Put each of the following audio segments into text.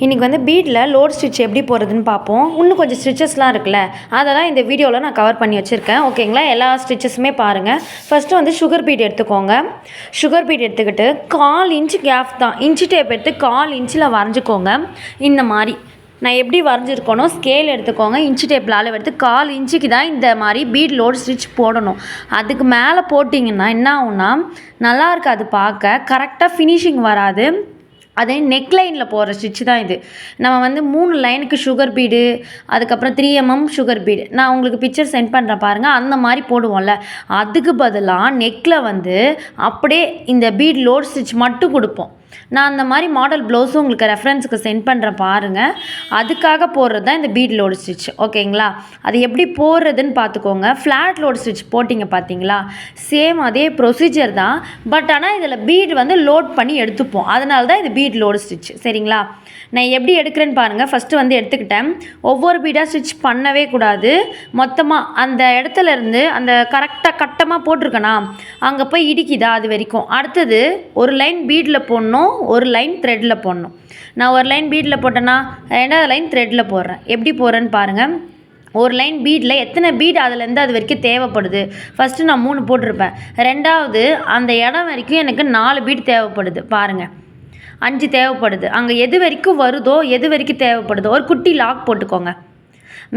இன்றைக்கி வந்து பீட்டில் load stitch எப்படி போடுறதுன்னு பார்ப்போம். இன்னும் கொஞ்சம் ஸ்டிச்சஸ்லாம் இருக்குல்ல, அதெல்லாம் இந்த வீடியோவில் நான் கவர் பண்ணி வச்சுருக்கேன். ஓகேங்களா, எல்லா ஸ்டிச்சஸுமே பாருங்கள். ஃபஸ்ட்டு வந்து சுகர் பீட் எடுத்துக்கோங்க. சுகர் பீட் எடுத்துக்கிட்டு 1/4 இன்ச்சு கேப் தான், இன்ச்சு டேப் எடுத்து 1/4 இன்ச்சில் வரைஞ்சிக்கோங்க. இந்த மாதிரி நான் எப்படி வரைஞ்சிருக்கணும், ஸ்கேல் எடுத்துக்கோங்க. இன்ச்சு டேப்பில் அளவு எடுத்து 1/4 இன்ச்சுக்கு தான் இந்த மாதிரி பீட் லோட் ஸ்டிச் போடணும். அதுக்கு மேலே போட்டிங்கன்னா என்ன ஆகும்னா நல்லா இருக்காது, பார்க்க கரெக்டாக ஃபினிஷிங் வராது. அதே நெக்லைனில் போடுற ஸ்டிச்சு தான் இது. நம்ம வந்து 3 லைனுக்கு சுகர் பீடு, அதுக்கப்புறம் 3 mm சுகர் பீடு, நான் உங்களுக்கு பிக்சர் சென்ட் பண்ணுறேன் பாருங்கள். அந்த மாதிரி போடுவோம்ல, அதுக்கு பதிலாக நெக்கில் வந்து அப்படியே இந்த பீட் லோட் ஸ்டிச் மட்டும் கொடுப்போம். நான் அந்த மாதிரி மாடல் ப்ளவுஸும் உங்களுக்கு ரெஃபரன்ஸுக்கு சென்ட் பண்ணுறேன் பாருங்கள். அதுக்காக போடுறது தான் இந்த பீட் லோடு ஸ்டிச். ஓகேங்களா, அது எப்படி போடுறதுன்னு பார்த்துக்கோங்க. ஃப்ளாட் லோடு ஸ்டிச் போட்டிங்க பார்த்தீங்களா, சேம் அதே ப்ரொசீஜர் தான். பட் ஆனால் இதில் பீட் வந்து லோட் பண்ணி எடுத்துப்போம், அதனால தான் இது பீட் லோடு ஸ்டிச். சரிங்களா, நான் எப்படி எடுக்கிறேன்னு பாருங்கள். ஃபஸ்ட்டு வந்து எடுத்துக்கிட்டேன். ஒவ்வொரு பீடாக ஸ்டிச் பண்ணவே கூடாது. மொத்தமாக அந்த இடத்துல இருந்து அந்த கரெக்டாக கட்டமாக போட்டிருக்கேனா அங்கே போய் இடிக்குதா அது வரைக்கும். அடுத்தது ஒரு லைன் பீடில் போடணும், ஒரு லைன் த்ரெட்டில் போடணும். நான் ஒரு லைன் பீடில் போட்டேன்னா 2வது லைன் த்ரெட்டில் போடுறேன். எப்படி போடுறேன்னு பாருங்கள். ஒரு லைன் பீடில் எத்தனை பீட் அதுலேருந்து அது வரைக்கும் தேவைப்படுது. ஃபஸ்ட்டு நான் 3 போட்டிருப்பேன். 2வது அந்த இடம் வரைக்கும் எனக்கு 4 பீட் தேவைப்படுது பாருங்கள். 5 தேவைப்படுது. அங்கே எது வரைக்கும் வருதோ, எது வரைக்கும் தேவைப்படுதோ ஒரு குட்டி லாக் போட்டுக்கோங்க.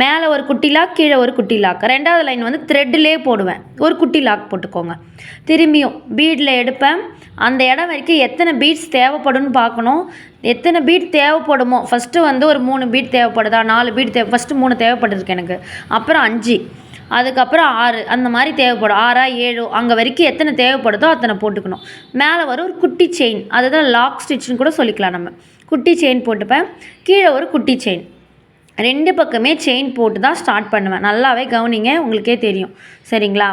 மேலே ஒரு குட்டி லாக், கீழே ஒரு குட்டி லாக். 2வது லைன் வந்து த்ரெட்டிலே போடுவேன், ஒரு குட்டி லாக் போட்டுக்கோங்க. திரும்பியும் பீடில் எடுப்பேன். அந்த இடம் வரைக்கும் எத்தனை பீட்ஸ் தேவைப்படும்னு பார்க்கணும். எத்தனை பீட் தேவைப்படுமோ, ஃபஸ்ட்டு வந்து ஒரு 3 பீட் தேவைப்படுதா, 4 பீட் ஃபஸ்ட்டு 3 தேவைப்படுதுருக்கு எனக்கு, அப்புறம் 5, அதுக்கப்புறம் 6, அந்த மாதிரி தேவைப்படும். 6 7 அங்கே வரைக்கும் எத்தனை தேவைப்படுதோ அத்தனை போட்டுக்கணும். மேலே வரும் ஒரு குட்டி செயின், அதுதான் லாக் ஸ்டிச்சுன்னு கூட சொல்லிக்கலாம். நம்ம குட்டி செயின் போட்டுப்பேன். கீழே ஒரு குட்டி செயின். 2 பக்கமே செயின் போட்டு தான் ஸ்டார்ட் பண்ணுவேன். நல்லாவே கவனிங்க, உங்களுக்கே தெரியும். சரிங்களா,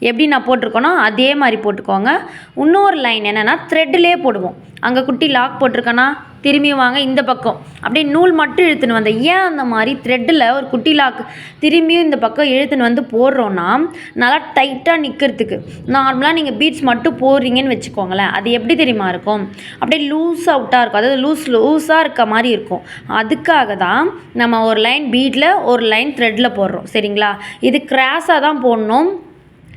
எப்படி நான் போட்டிருக்கோனோ அதே மாதிரி போட்டுக்கோங்க. இன்னொரு லைன் என்னென்னா த்ரெட்டிலே போடுவோம். அங்கே குட்டி லாக் போட்டிருக்கேன்னா திரும்பி வாங்க இந்த பக்கம் அப்படியே நூல் மட்டும் இழுத்துன்னு வந்தேன். ஏன் அந்த மாதிரி த்ரெட்டில் ஒரு குட்டி லாக் திரும்பியும் இந்த பக்கம் இழுத்துன்னு வந்து போடுறோன்னா நல்லா டைட்டாக நிற்கிறதுக்கு. நார்மலாக நீங்கள் பீட்ஸ் மட்டும் போடுறீங்கன்னு வச்சுக்கோங்களேன், அது எப்படி தெரியுமா இருக்கும், அப்படியே லூஸ் அவுட்டாக இருக்கும், அதாவது லூஸாக இருக்க மாதிரி இருக்கும். அதுக்காக தான் நம்ம ஒரு லைன் பீடில் ஒரு லைன் த்ரெட்டில் போடுறோம். சரிங்களா, இது கிராஸாக தான் போடணும்.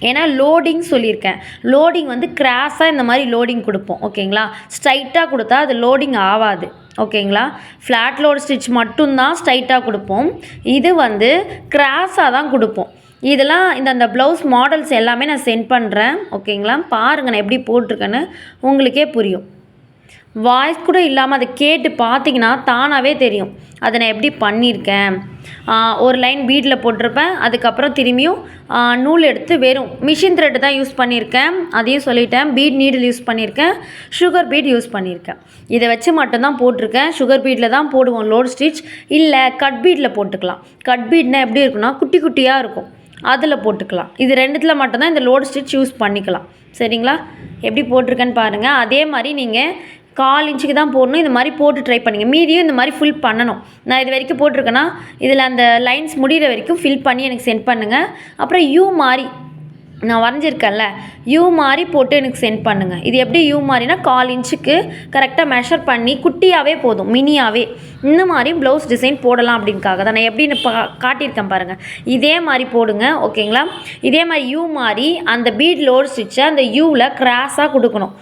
ஏன்னா லோடிங் சொல்லியிருக்கேன். லோடிங் வந்து கிராஸாக இந்த மாதிரி லோடிங் கொடுப்போம். ஓகேங்களா, ஸ்ட்ரைட்டாக கொடுத்தா அது லோடிங் ஆகாது. ஓகேங்களா, ஃப்ளாட் லோடு ஸ்டிச் மட்டும்தான் ஸ்ட்ரைட்டாக கொடுப்போம். இது வந்து கிராஸாக தான் கொடுப்போம். இதெல்லாம் இந்த ப்ளவுஸ் மாடல்ஸ் எல்லாமே நான் சென்ட் பண்ணுறேன். ஓகேங்களா, பாருங்கள் நான் எப்படி போட்டிருக்கேன்னு உங்களுக்கே புரியும். வாய்ஸ் கூட இல்லாமல் அதை கேட்டு பார்த்தீங்கன்னா தானாகவே தெரியும் அதை நான் எப்படி பண்ணியிருக்கேன். ஒரு லைன் பீடில் போட்டிருப்பேன். அதுக்கப்புறம் திரும்பியும் நூல் எடுத்து வெறும் மிஷின் த்ரெட்டு தான் யூஸ் பண்ணியிருக்கேன், அதையும் சொல்லிட்டேன். பீட் நீடில் யூஸ் பண்ணியிருக்கேன், சுகர் பீட் யூஸ் பண்ணியிருக்கேன். இதை வச்சு மட்டும்தான் போட்டிருக்கேன். சுகர் பீடில் தான் போடுவோம் லோட் ஸ்டிச், இல்லை கட் பீடில் போட்டுக்கலாம். கட் பீட்னா எப்படி இருக்குன்னா குட்டி குட்டியாக இருக்கும், அதில் போட்டுக்கலாம். இது 2த்தில் மட்டும்தான் இந்த லோட் ஸ்டிச் யூஸ் பண்ணிக்கலாம். சரிங்களா, எப்படி போட்டிருக்கேன்னு பாருங்கள். அதே மாதிரி நீங்கள் 1/4 இன்ச்சுக்கு தான் போடணும். இந்த மாதிரி போட்டு ட்ரை பண்ணிங்க. மீதியும் இந்த மாதிரி ஃபில் பண்ணணும். நான் இது வரைக்கும் போட்டிருக்கேன்னா இதில் அந்த லைன்ஸ் முடிகிற வரைக்கும் ஃபில் பண்ணி எனக்கு சென்ட் பண்ணுங்கள். அப்புறம் யூ மாதிரி நான் வரைஞ்சிருக்கேன்ல, யூ மாதிரி போட்டு எனக்கு சென்ட் பண்ணுங்கள். இது எப்படி யூ மாதிரினா 1/4 இன்ச்சுக்கு கரெக்டாக மெஷர் பண்ணி குட்டியாகவே போதும், மினியாகவே. இந்த மாதிரி ப்ளவுஸ் டிசைன் போடலாம் அப்படின்காக தான் நான் எப்படின்னு காட்டியிருக்கேன் பாருங்கள். இதே மாதிரி போடுங்க. ஓகேங்களா, இதே மாதிரி யூ மாதிரி அந்த பீட் லோட் ஸ்டிச்சை அந்த யூவில் கிராஸாக கொடுக்கணும்.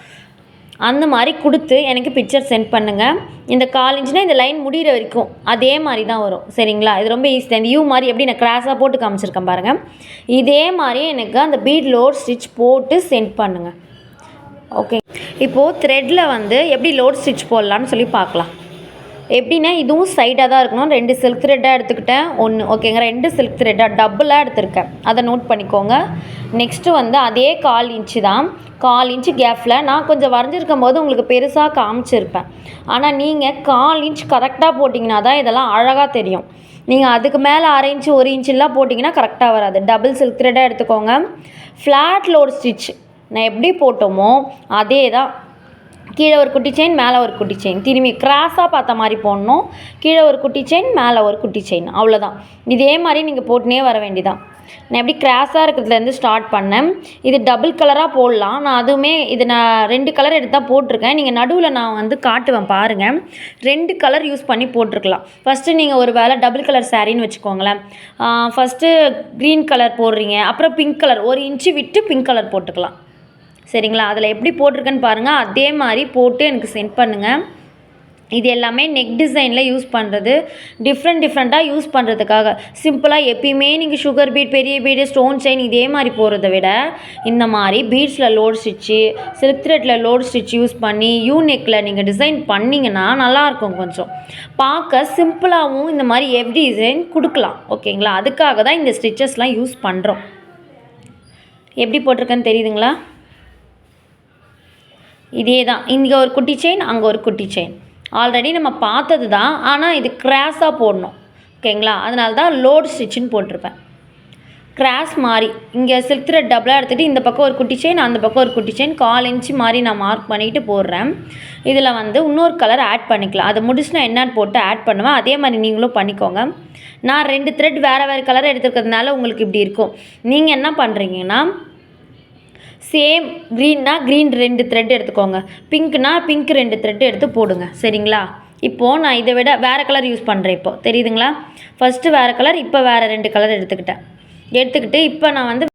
அந்த மாதிரி கொடுத்து எனக்கு பிக்சர் சென்ட் பண்ணுங்கள். இந்த 1/4 இன்ச்சுனா இந்த லைன் முடிகிற வரைக்கும் அதே மாதிரி தான் வரும். சரிங்களா, இது ரொம்ப ஈஸி தான். இந்த யூ மாதிரி எப்படி நான் கிராஸாக போட்டு காமிச்சிருக்கேன் பாருங்கள். இதே மாதிரி எனக்கு அந்த பீட் லோட் ஸ்டிச் போட்டு சென்ட் பண்ணுங்கள். ஓகே, இப்போது த்ரெட்டில் வந்து எப்படி லோட் ஸ்டிச் போடலான்னு சொல்லி பார்க்கலாம். எப்படின்னா இதுவும் சைடாக தான் இருக்கணும். 2 சில்க் த்ரெட்டாக எடுத்துக்கிட்டேன், 1 ஓகேங்க, 2 சில்க் த்ரெட்டாக டபுளாக எடுத்திருக்கேன், அதை நோட் பண்ணிக்கோங்க. நெக்ஸ்ட்டு வந்து அதே 1/4 இன்ச்சு தான். 1/4 இன்ச்சு கேப்பில் நான் கொஞ்சம் வரைஞ்சிருக்கும் போது உங்களுக்கு பெருசாக காமிச்சிருப்பேன். ஆனால் நீங்கள் 1/4 இன்ச் கரெக்டாக போட்டிங்கன்னா தான் இதெல்லாம் அழகாக தெரியும். நீங்கள் அதுக்கு மேலே 1/2 இன்ச்சு 1 இன்ச்செல்லாம் போட்டிங்கன்னா கரெக்டாக வராது. டபுள் சில்க் த்ரெட்டாக எடுத்துக்கோங்க. ஃப்ளாட் லோட் ஸ்டிச் நான் எப்படி போட்டோமோ அதே தான். கீழே ஒரு குட்டி செயின், மேலே ஒரு குட்டி செயின், திரும்பி கிராஸாக பார்த்த மாதிரி போடணும். கீழே ஒரு குட்டி செயின், மேலே ஒரு குட்டி செயின், அவ்வளோதான். இதே மாதிரி நீங்கள் போட்டுனே வர வேண்டியதான். நான் எப்படி கிராஸாக இருக்கிறதுலேருந்து ஸ்டார்ட் பண்ணேன். இது டபுள் கலராக போடலாம். நான் அதுவுமே இது நான் 2 கலர் எடுத்து தான் போட்டிருக்கேன். நீங்கள் நடுவில் நான் வந்து காட்டுவேன் பாருங்கள். 2 கலர் யூஸ் பண்ணி போட்டிருக்கலாம். ஃபஸ்ட்டு நீங்கள் ஒரு வேளை டபுள் கலர் சாரின்னு வச்சுக்கோங்களேன். ஃபஸ்ட்டு க்ரீன் கலர் போடுறீங்க, அப்புறம் பிங்க் கலர் 1 இன்ச்சு விட்டு பிங்க் கலர் போட்டுக்கலாம். சரிங்களா? அதில் எப்படி போட்டிருக்கேன்னு பாருங்கள். அதே மாதிரி போட்டு எனக்கு சென்ட் பண்ணுங்கள். இது எல்லாமே நெக் டிசைனில் யூஸ் பண்ணுறது, டிஃப்ரெண்ட்டாக யூஸ் பண்ணுறதுக்காக. சிம்பிளாக எப்பயுமே நீங்கள் சுகர் பீட், பெரிய பீடு, ஸ்டோன் செயின் இதே மாதிரி போகிறத விட இந்த மாதிரி பீட்ஸில் லோட் ஸ்டிச்சு, சில்க் த்ரெட்டில் லோட் ஸ்டிச் யூஸ் பண்ணி யூநெக்கில் நீங்கள் டிசைன் பண்ணிங்கன்னா நல்லாயிருக்கும். கொஞ்சம் பார்க்க சிம்பிளாகவும் இந்த மாதிரி எவ்ரி டிசைன் கொடுக்கலாம். ஓகேங்களா? அதுக்காக தான் இந்த ஸ்டிச்சஸ்லாம் யூஸ் பண்ணுறோம். எப்படி போட்டிருக்கேன்னு தெரியுதுங்களா? இதே தான். இங்கே ஒரு குட்டி செயின், அங்கே ஒரு குட்டி செயின். ஆல்ரெடி நம்ம பார்த்தது தான், ஆனால் இது கிராஸாக போடணும். ஓகேங்களா? அதனால தான் லோட் ஸ்டிச்சுன்னு போட்டிருப்பேன். கிராஸ் மாதிரி இங்கே சில்க் த்ரெட் டபுளாக எடுத்துகிட்டு இந்த பக்கம் ஒரு குட்டி செயின், அந்த பக்கம் ஒரு குட்டி செயின் 1/4 இன்ச்சு மாதிரி நான் மார்க் பண்ணிவிட்டு போடுறேன். இதில் வந்து இன்னொரு கலர் ஆட் பண்ணிக்கலாம். அதை முடிச்சு நான் என்னன்னு போட்டு ஆட் பண்ணுவேன். அதே மாதிரி நீங்களும் பண்ணிக்கோங்க. நான் 2 த்ரெட் வேறு கலர் எடுத்துக்கிறதுனால உங்களுக்கு இப்படி இருக்கும். நீங்கள் என்ன பண்ணுறீங்கன்னா, சேம் க்ரீன்னா க்ரீன் 2 த்ரெட் எடுத்துக்கோங்க, பிங்க்னா பிங்க் 2 த்ரெட் எடுத்து போடுங்க. சரிங்களா? இப்போது நான் இதை விட வேறு கலர் யூஸ் பண்ணுறேன். இப்போது தெரியுதுங்களா? ஃபஸ்ட்டு வேறு கலர், இப்போ வேறு 2 கலர் எடுத்துக்கிட்டு இப்போ நான் வந்து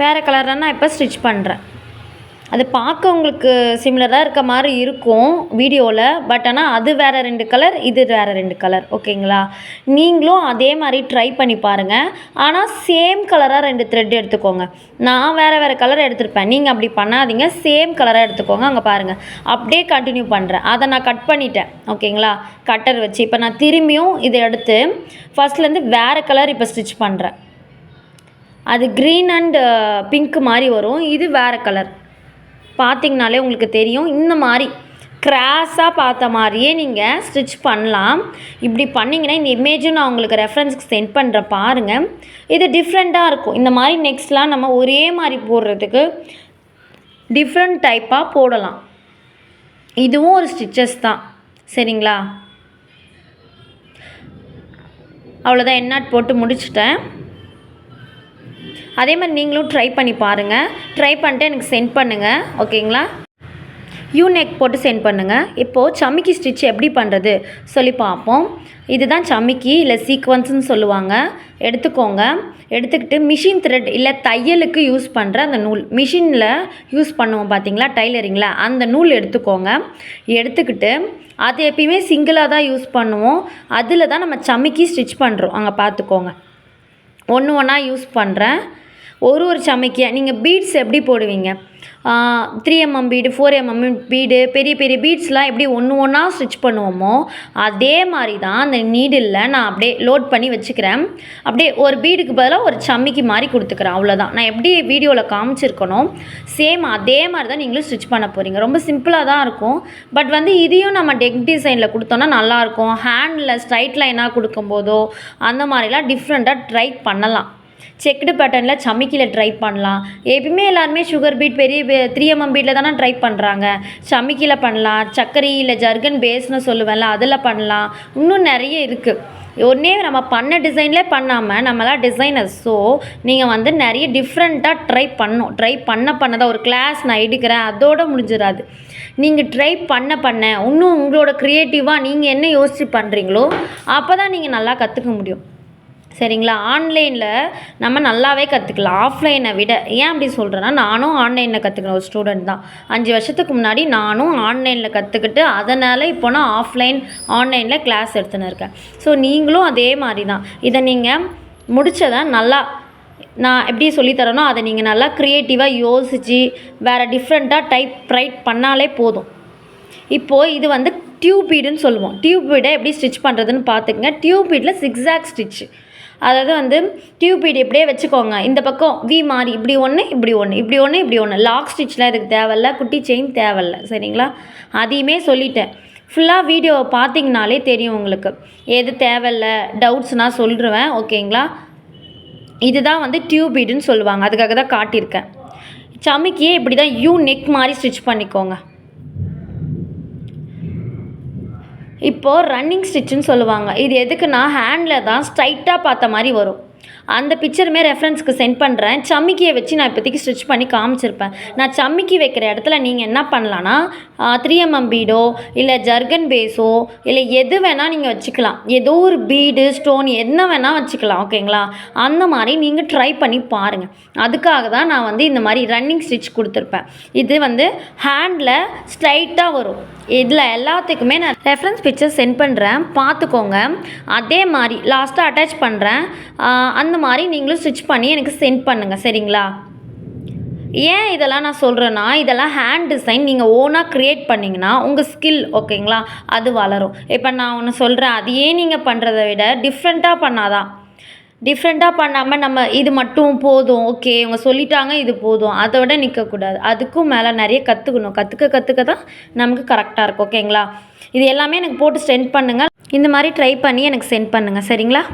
வேறு கலராக நான் இப்போ ஸ்டிச் பண்ணுறேன். அது பார்க்க உங்களுக்கு சிமிலராக இருக்க மாதிரி இருக்கும் வீடியோவில். பட் ஆனால் அது வேறு 2 கலர், இது வேறு 2 கலர். ஓகேங்களா? நீங்களும் அதே மாதிரி ட்ரை பண்ணி பாருங்கள். ஆனால் சேம் கலராக 2 த்ரெட் எடுத்துக்கோங்க. நான் வேறு கலர் எடுத்துருப்பேன். நீங்கள் அப்படி பண்ணாதீங்க. சேம் கலராக எடுத்துக்கோங்க. அங்கே பாருங்கள், அப்படியே கண்டினியூ பண்ணுறேன். அதை நான் கட் பண்ணிட்டேன். ஓகேங்களா? கட்டர் வச்சு இப்போ நான் திரும்பியும் இதை எடுத்து ஃபஸ்ட்லேருந்து வேறு கலர் இப்போ ஸ்டிச் பண்ணுறேன். அது க்ரீன் அண்ட் பிங்க் மாதிரி வரும். இது வேறு கலர். பார்த்திங்கனாலே உங்களுக்கு தெரியும். இந்த மாதிரி கிராஸாக பார்த்த மாதிரியே நீங்கள் ஸ்டிச் பண்ணலாம். இப்படி பண்ணிங்கன்னா இந்த இமேஜும் நான் உங்களுக்கு ரெஃபரன்ஸ்க்கு சென்ட் பண்ணுறேன் பாருங்கள். இது டிஃப்ரெண்ட்டாக இருக்கும். இந்த மாதிரி நெக்ஸ்ட்லாம் நம்ம ஒரே மாதிரி போடுறதுக்கு டிஃப்ரெண்ட் டைப்பாக போடலாம். இதுவும் ஒரு ஸ்டிச்சஸ் தான். சரிங்களா? அவ்வளோதான். எண்ணாட் போட்டு முடிச்சுட்டேன். அதே மாதிரி நீங்களும் ட்ரை பண்ணி பாருங்கள். ட்ரை பண்ணிட்டு எனக்கு சென்ட் பண்ணுங்கள். ஓகேங்களா? யூநெக் போட்டு சென்ட் பண்ணுங்கள். இப்போது சமிக்கி ஸ்டிச் எப்படி பண்ணுறது சொல்லி பார்ப்போம். இதுதான் சமிக்கி இல்லை சீக்வன்ஸ்னு சொல்லுவாங்க. எடுத்துக்கோங்க. எடுத்துக்கிட்டு மிஷின் த்ரெட் இல்லை தையலுக்கு யூஸ் பண்ணுற அந்த நூல், மிஷினில் யூஸ் பண்ணுவோம் பார்த்தீங்களா டைலரிங்கில், அந்த நூல் எடுத்துக்கோங்க. எடுத்துக்கிட்டு அது எப்பயுமே சிங்கிளாக தான் யூஸ் பண்ணுவோம். அதில் தான் நம்ம சமிக்கி ஸ்டிச் பண்ணுறோம். அங்கே பார்த்துக்கோங்க. ஒன்றா யூஸ் பண்ணுறேன். ஒரு சமிக்கியாக நீங்கள் பீட்ஸ் எப்படி போடுவீங்க, 3mm பீடு, 4mm பீடு, பெரிய பீட்ஸ்லாம் எப்படி ஒன்றா ஸ்டிச் பண்ணுவோமோ அதே மாதிரி தான் அந்த நீடில் நான் அப்படியே லோட் பண்ணி வச்சுக்கிறேன். அப்படியே ஒரு பீடுக்கு பதிலாக ஒரு சமிக்கி மாதிரி கொடுத்துக்கிறேன். அவ்வளோதான். நான் எப்படி வீடியோவில் காமிச்சிருக்கணும் சேம் அதே மாதிரி தான் நீங்களும் ஸ்டிச் பண்ண போகிறீங்க. ரொம்ப சிம்பிளாக தான் இருக்கும். பட் வந்து இதையும் நம்ம டெக் டிசைனில் கொடுத்தோன்னா நல்லாயிருக்கும். ஹேண்டில் ஸ்ட்ரைட் லைனாக கொடுக்கும்போதோ அந்த மாதிரிலாம் டிஃப்ரெண்ட்டாக ட்ரை பண்ணலாம். செக்குடு பேட்டர்னில் சமிக்கியில் ட்ரை பண்ணலாம். எப்பயுமே எல்லாருமே சுகர் பீட், பெரிய 3mm பீட்டில் தானே ட்ரை பண்ணுறாங்க. சமிக்கியில் பண்ணலாம். சக்கரை இல்லை ஜர்கன் பேஸ்னு சொல்லுவேன்ல, அதில் பண்ணலாம். இன்னும் நிறைய இருக்குது. ஒன்றே நம்ம பண்ண டிசைன்லேயே பண்ணாமல் நம்மளாம் டிசைனர்ஸ். ஸோ நீங்கள் வந்து நிறைய டிஃப்ரெண்ட்டாக ட்ரை பண்ணதான் ஒரு கிளாஸ் நான் எடுக்கிறேன் அதோடு முடிஞ்சிடாது. நீங்கள் ட்ரை பண்ண இன்னும் உங்களோட க்ரியேட்டிவாக நீங்கள் என்ன யோசித்து பண்ணுறீங்களோ அப்போ தான் நீங்கள் நல்லா கற்றுக்க முடியும். சரிங்களா? ஆன்லைனில் நம்ம நல்லாவே கற்றுக்கலாம் ஆஃப்லைனை விட. ஏன் அப்படி சொல்கிறேன்னா, நானும் ஆன்லைனில் கற்றுக்கிற ஒரு ஸ்டூடெண்ட் தான். 5 வருஷத்துக்கு முன்னாடி நானும் ஆன்லைனில் கற்றுக்கிட்டு அதனால் இப்போ நான் ஆன்லைனில் கிளாஸ் எடுத்துன்னு இருக்கேன். ஸோ நீங்களும் அதே மாதிரி தான். இதை நீங்கள் முடித்ததை நல்லா நான் எப்படி சொல்லித்தரேனோ அதை நீங்கள் நல்லா க்ரியேட்டிவாக யோசித்து வேறு டிஃப்ரெண்ட்டாக ரைட் பண்ணாலே போதும். இப்போது இது வந்து டியூப் பீடுன்னு சொல்லுவோம். டியூப் பீடை எப்படி ஸ்டிச் பண்ணுறதுன்னு பார்த்துக்குங்க. டியூப் பீடில் சிக்ஸாக் ஸ்டிச்சு, அதாவது வந்து டியூப் பீட் எப்படியே வச்சுக்கோங்க. இந்த பக்கம் வி மாதிரி இப்படி ஒன்று இப்படி ஒன்று இப்படி ஒன்று இப்படி ஒன்று. லாக் ஸ்டிச்லாம் இதுக்கு தேவையில்ல, குட்டி செயின் தேவையில்ல. சரிங்களா? அதையுமே சொல்லிட்டேன். ஃபுல்லாக வீடியோவை பார்த்தீங்கனாலே தெரியும் உங்களுக்கு எது தேவையில்ல. டவுட்ஸ்னால் சொல்லிடுவேன். ஓகேங்களா? இதுதான் வந்து டியூப் பீடுன்னு சொல்லுவாங்க. அதுக்காக தான் காட்டியிருக்கேன். சமிக்கியே இப்படி தான் நெக் மாதிரி ஸ்டிச் பண்ணிக்கோங்க. இப்போது ரன்னிங் ஸ்டிச்சுன்னு சொல்லுவாங்க. இது எதுக்குன்னா ஹேண்டில் தான் ஸ்ட்ரைட்டாக பார்த்த மாதிரி வரும். அந்த பிக்சருமே ரெஃபரன்ஸ்க்கு சென்ட் பண்ணுறேன். சம்மிக்கியை வச்சு நான் இப்போதைக்கு ஸ்டிச் பண்ணி காமிச்சிருப்பேன். நான் சம்மிக்கி வைக்கிற இடத்துல நீங்கள் என்ன பண்ணலான்னா 3mm பீடோ இல்லை ஜர்கன் பேஸோ இல்லை எது வேணால் நீங்கள் வச்சுக்கலாம். ஏதோ ஒரு பீடு ஸ்டோன் என்ன வேணால் வச்சுக்கலாம். ஓகேங்களா? அந்த மாதிரி நீங்கள் ட்ரை பண்ணி பாருங்கள். அதுக்காக தான் நான் வந்து இந்த மாதிரி ரன்னிங் ஸ்டிச் கொடுத்துருப்பேன். இது வந்து ஹேண்டில் ஸ்ட்ரைட்டாக வரும். இதில் எல்லாத்துக்குமே நான் ரெஃபரன்ஸ் பிக்சர் சென்ட் பண்ணுறேன், பார்த்துக்கோங்க. அதே மாதிரி லாஸ்ட்டாக அட்டாச் பண்ணுறேன். அந்த மாதிரி நீங்களும் ஸ்டிச் பண்ணி எனக்கு சென்ட் பண்ணுங்கள். சரிங்களா? ஏன் இதெல்லாம் நான் சொல்கிறேன்னா, இதெல்லாம் ஹேண்ட் டிசைன் நீங்கள் ஓனாக க்ரியேட் பண்ணிங்கன்னா உங்கள் ஸ்கில் ஓகேங்களா அது வளரும். இப்போ நான் ஒன்று சொல்கிறேன், அதையே நீங்கள் பண்ணுறதை விட டிஃப்ரெண்ட்டாக பண்ணாதான். டிஃப்ரெண்ட்டாக பண்ணாமல் நம்ம இது மட்டும் போதும், ஓகே இவங்க சொல்லிட்டாங்க இது போதும், அதை விட நிற்கக்கூடாது. அதுக்கும் மேலே நிறைய கற்றுக்கணும். கற்றுக்க தான் நமக்கு கரெக்டாக இருக்கும். ஓகேங்களா? இது எல்லாமே எனக்கு போட்டு சென்ட் பண்ணுங்கள். இந்த மாதிரி ட்ரை பண்ணி எனக்கு சென்ட் பண்ணுங்கள். சரிங்களா?